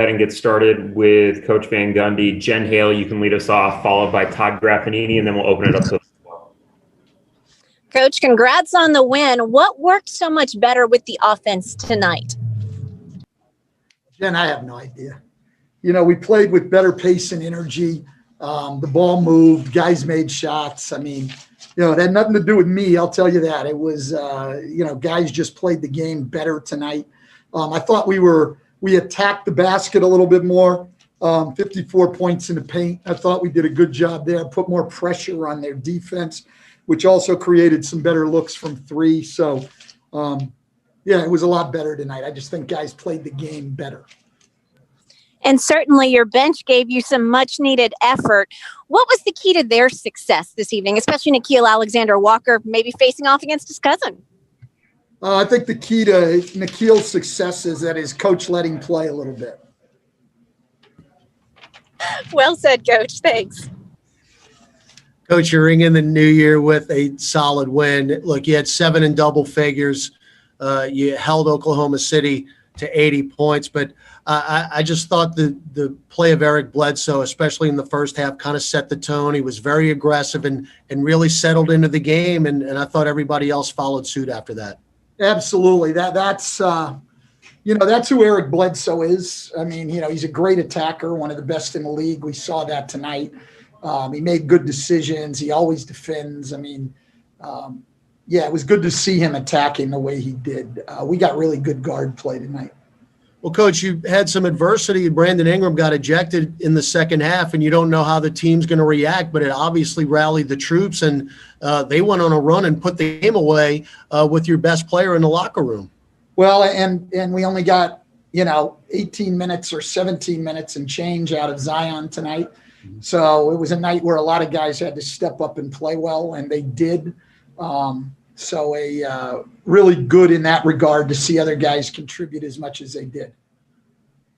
ahead and get started with Coach Van Gundy. Jen Hale, you can lead us off, followed by Todd Graffanini, and then we'll open it up to the floor. Coach, congrats on the win. What worked so much better with the offense tonight? Jen, I have no idea. We played with better pace and energy. The ball moved. Guys made shots. It had nothing to do with me. I'll tell you that. It was, guys just played the game better tonight. I thought we attacked the basket a little bit more. 54 points in the paint. I thought we did a good job there. Put more pressure on their defense, which also created some better looks from three. So, it was a lot better tonight. I just think guys played the game better. And certainly your bench gave you some much-needed effort. What was the key to their success this evening, especially Nickeil Alexander-Walker maybe facing off against his cousin? I think the key to Nickeil's success is that his coach let him play a little bit. Well said, Coach. Thanks. Coach, you're in the new year with a solid win. Look, you had 7 in double figures. You held Oklahoma City to 80 points, but I just thought the play of Eric Bledsoe, especially in the first half, kind of set the tone. He was very aggressive and really settled into the game, and I thought everybody else followed suit after that. Absolutely. That's who Eric Bledsoe is. He's a great attacker, one of the best in the league. We saw that tonight. He made good decisions. He always defends. It was good to see him attacking the way he did. We got really good guard play tonight. Well, Coach, you had some adversity. Brandon Ingram got ejected in the second half, and you don't know how the team's going to react, but it obviously rallied the troops, and they went on a run and put the game away with your best player in the locker room. Well, and we only got, 18 minutes or 17 minutes and change out of Zion tonight. So it was a night where a lot of guys had to step up and play well, and they did. Really good in that regard to see other guys contribute as much as they did.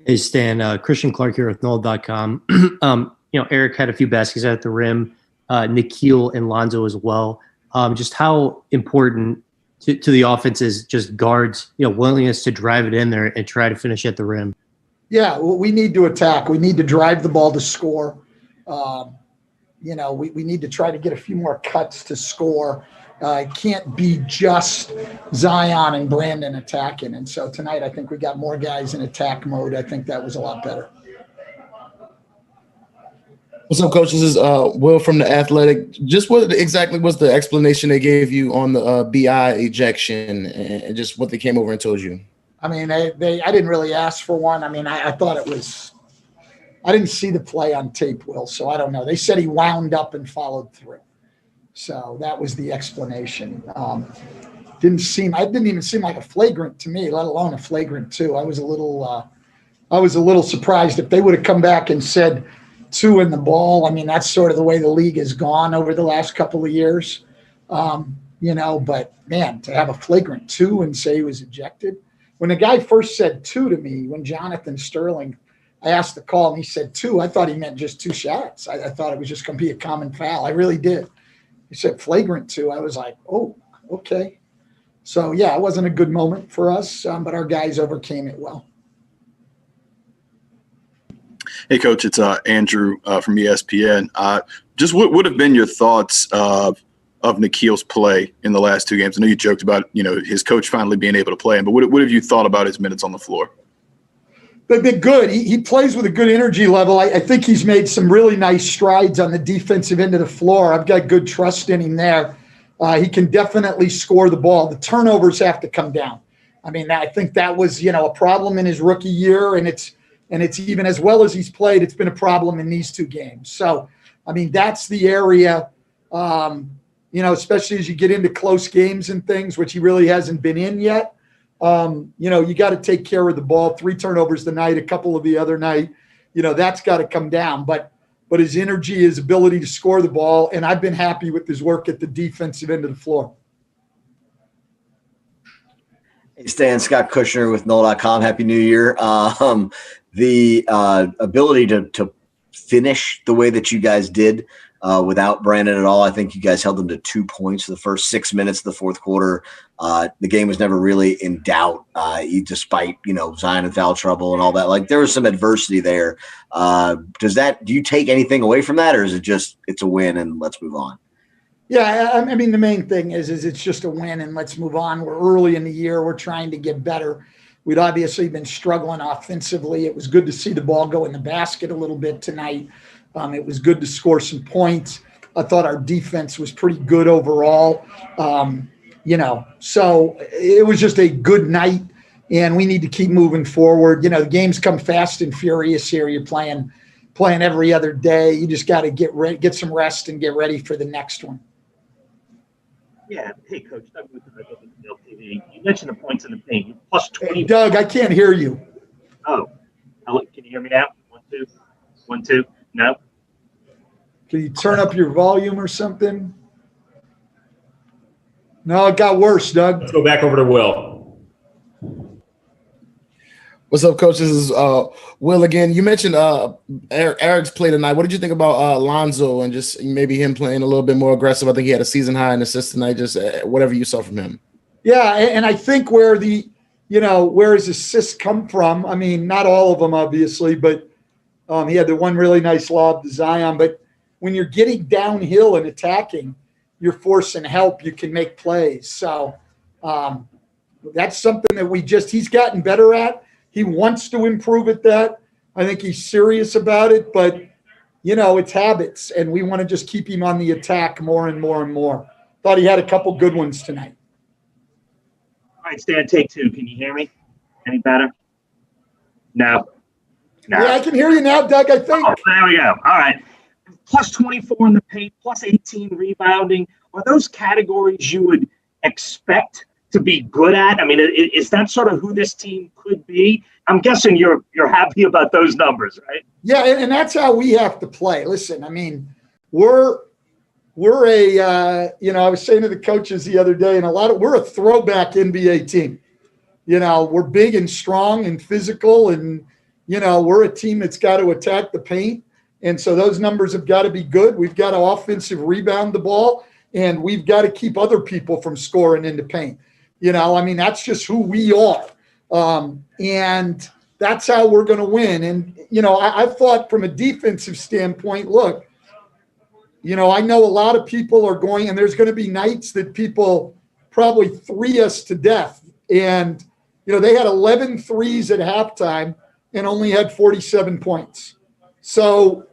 Hey, Stan, Christian Clark here with Noel.com. Eric had a few baskets at the rim, Nickeil and Lonzo as well. Just how important to the offense is just guards, willingness to drive it in there and try to finish at the rim. Yeah, well, we need to attack. We need to drive the ball to score. We need to try to get a few more cuts to score. It can't be just Zion and Brandon attacking. And so tonight I think we got more guys in attack mode. I think that was a lot better. What's up, Coach? This is Will from The Athletic. Just what exactly was the explanation they gave you on the BI ejection and just what they came over and told you? I didn't really ask for one. I thought it was – I didn't see the play on tape, Will, so I don't know. They said he wound up and followed through. So that was the explanation. Didn't even seem like a flagrant to me, let alone a flagrant two. I was a little surprised if they would have come back and said 2 in the ball. That's sort of the way the league has gone over the last couple of years. But man, to have a flagrant 2 and say he was ejected. When the guy first said 2 to me, when Jonathan Sterling, I asked the call and he said 2, I thought he meant just 2 shots. I thought it was just going to be a common foul. I really did. He said flagrant 2. I was like, oh, okay. So, yeah, it wasn't a good moment for us, but our guys overcame it well. Hey, Coach, it's Andrew from ESPN. Just what would have been your thoughts of Nickeil's play in the last 2 games? I know you joked about, his coach finally being able to play him, but what have you thought about his minutes on the floor? They've been good. He plays with a good energy level. I think he's made some really nice strides on the defensive end of the floor. I've got good trust in him there. He can definitely score the ball. The turnovers have to come down. I think that was, a problem in his rookie year, and it's even as well as he's played, it's been a problem in these 2 games. So, that's the area, especially as you get into close games and things, which he really hasn't been in yet. You got to take care of the ball. 3 turnovers tonight, a couple of the other night. That's got to come down. But his energy, his ability to score the ball, and I've been happy with his work at the defensive end of the floor. Hey, Stan, Scott Kushner with Noel.com. Happy New Year. The ability to finish the way that you guys did without Brandon at all. I think you guys held them to 2 points for the first 6 minutes of the fourth quarter. The game was never really in doubt, despite, Zion and foul trouble and all that. Like, there was some adversity there. Do you take anything away from that, or is it just it's a win and let's move on? Yeah, I mean, the main thing is it's just a win and let's move on. We're early in the year. We're trying to get better. We'd obviously been struggling offensively. It was good to see the ball go in the basket a little bit tonight. It was good to score some points. I thought our defense was pretty good overall. So it was just a good night, and we need to keep moving forward. The games come fast and furious here. You're playing every other day. You just got to get some rest and get ready for the next one. Yeah. Hey, Coach. Doug with TV. You mentioned the points in the paint. You're plus 20. Hey, Doug, I can't hear you. Oh. Can you hear me now? 1, 2. 1, 2. No? Can you turn up your volume or something? No, it got worse, Doug. Let's go back over to Will. What's up, Coach? This is Will again. You mentioned Eric's play tonight. What did you think about Lonzo and just maybe him playing a little bit more aggressive? I think he had a season high in assists tonight. Just whatever you saw from him. Yeah, and I think where his assists come from. I mean, not all of them, obviously, but he had the one really nice lob to Zion. But when you're getting downhill and attacking, you're forcing help. You can make plays. So that's something that he's gotten better at. He wants to improve at that. I think he's serious about it, but it's habits, and we want to just keep him on the attack more and more and more. Thought he had a couple good ones tonight. All right, Stan, take 2. Can you hear me? Any better? No. Yeah, I can hear you now, Doug, I think. Oh, there we go. All right. Plus 24 in the paint, plus 18 rebounding. Are those categories you would expect to be good at? I mean, is that sort of who this team could be? I'm guessing you're happy about those numbers, right? Yeah, and that's how we have to play. Listen, I mean, we're I was saying to the coaches the other day, and we're a throwback NBA team. We're big and strong and physical, and we're a team that's got to attack the paint. And so those numbers have got to be good. We've got to offensive rebound the ball, and we've got to keep other people from scoring into paint. That's just who we are. And that's how we're going to win. And, I thought from a defensive standpoint, look, I know a lot of people are going, and there's going to be nights that people probably 3 us to death. And, they had 11 threes at halftime and only had 47 points. So,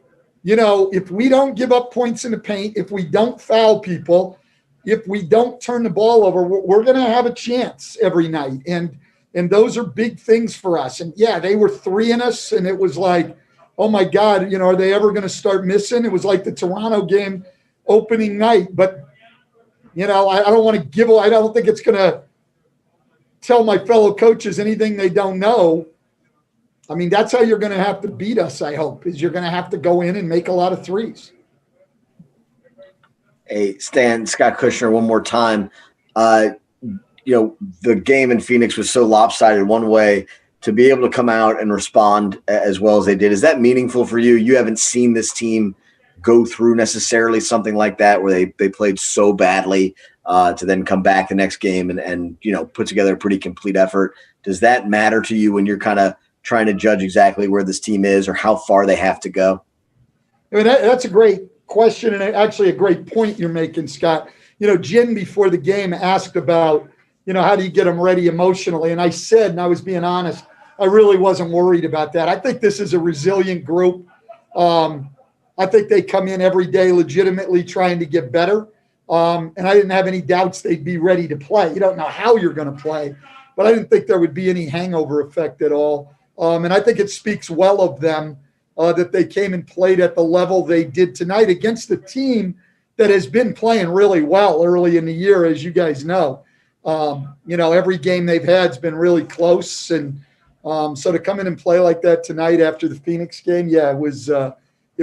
if we don't give up points in the paint, if we don't foul people, if we don't turn the ball over, we're going to have a chance every night. And those are big things for us. And, yeah, they were 3 us, and it was like, oh, my God, are they ever going to start missing? It was like the Toronto game opening night. But, I don't want to I don't think it's going to tell my fellow coaches anything they don't know. I mean, that's how you're going to have to beat us, I hope, is you're going to have to go in and make a lot of threes. Hey, Stan, Scott Kushner, one more time. The game in Phoenix was so lopsided one way. To be able to come out and respond as well as they did, is that meaningful for you? You haven't seen this team go through necessarily something like that where they played so badly to then come back the next game and put together a pretty complete effort. Does that matter to you when you're kind of trying to judge exactly where this team is or how far they have to go? I mean, that's a great question and actually a great point you're making, Scott. Jen before the game asked about, how do you get them ready emotionally? And I said, and I was being honest, I really wasn't worried about that. I think this is a resilient group. I think they come in every day legitimately trying to get better. And I didn't have any doubts they'd be ready to play. You don't know how you're going to play, but I didn't think there would be any hangover effect at all. And I think it speaks well of them that they came and played at the level they did tonight against a team that has been playing really well early in the year, as you guys know. Every game they've had has been really close. And so to come in and play like that tonight after the Phoenix game, yeah, it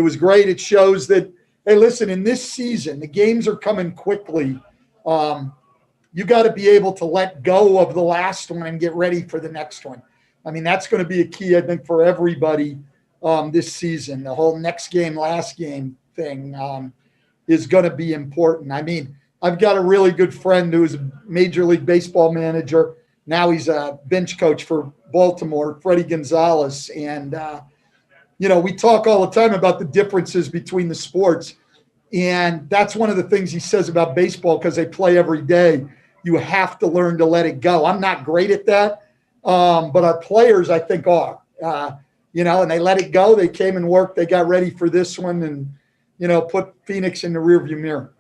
was great. It shows that, hey, listen, in this season, the games are coming quickly. You got to be able to let go of the last one and get ready for the next one. I mean, that's going to be a key, I think, for everybody this season, the whole next game, last game thing. is going to be important. I mean, I've got a really good friend who is a Major League Baseball manager. Now he's a bench coach for Baltimore, Freddie Gonzalez. And, we talk all the time about the differences between the sports. And that's one of the things he says about baseball, because they play every day. You have to learn to let it go. I'm not great at that, but our players, I think, are. And they let it go. They came and worked. They got ready for this one and, put Phoenix in the rearview mirror.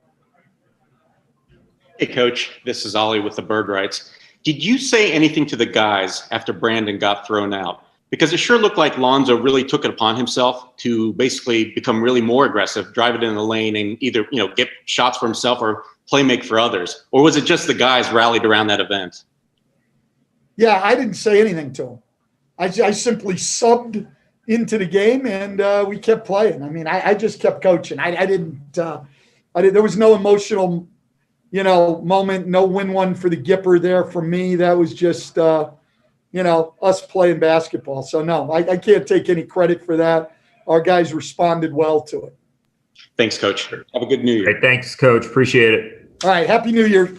Hey, Coach, this is Ollie with the Bird Rights. Did you say anything to the guys after Brandon got thrown out? Because it sure looked like Lonzo really took it upon himself to basically become really more aggressive, drive it in the lane, and either get shots for himself or play make for others. Or was it just the guys rallied around that event? Yeah, I didn't say anything to him. I simply subbed into the game, and we kept playing. I mean, I just kept coaching. I didn't. There was no emotional moment, no win one for the Gipper there for me. That was just, us playing basketball. So, no, I can't take any credit for that. Our guys responded well to it. Thanks, Coach. Have a good New Year. Great. Thanks, Coach. Appreciate it. All right. Happy New Year.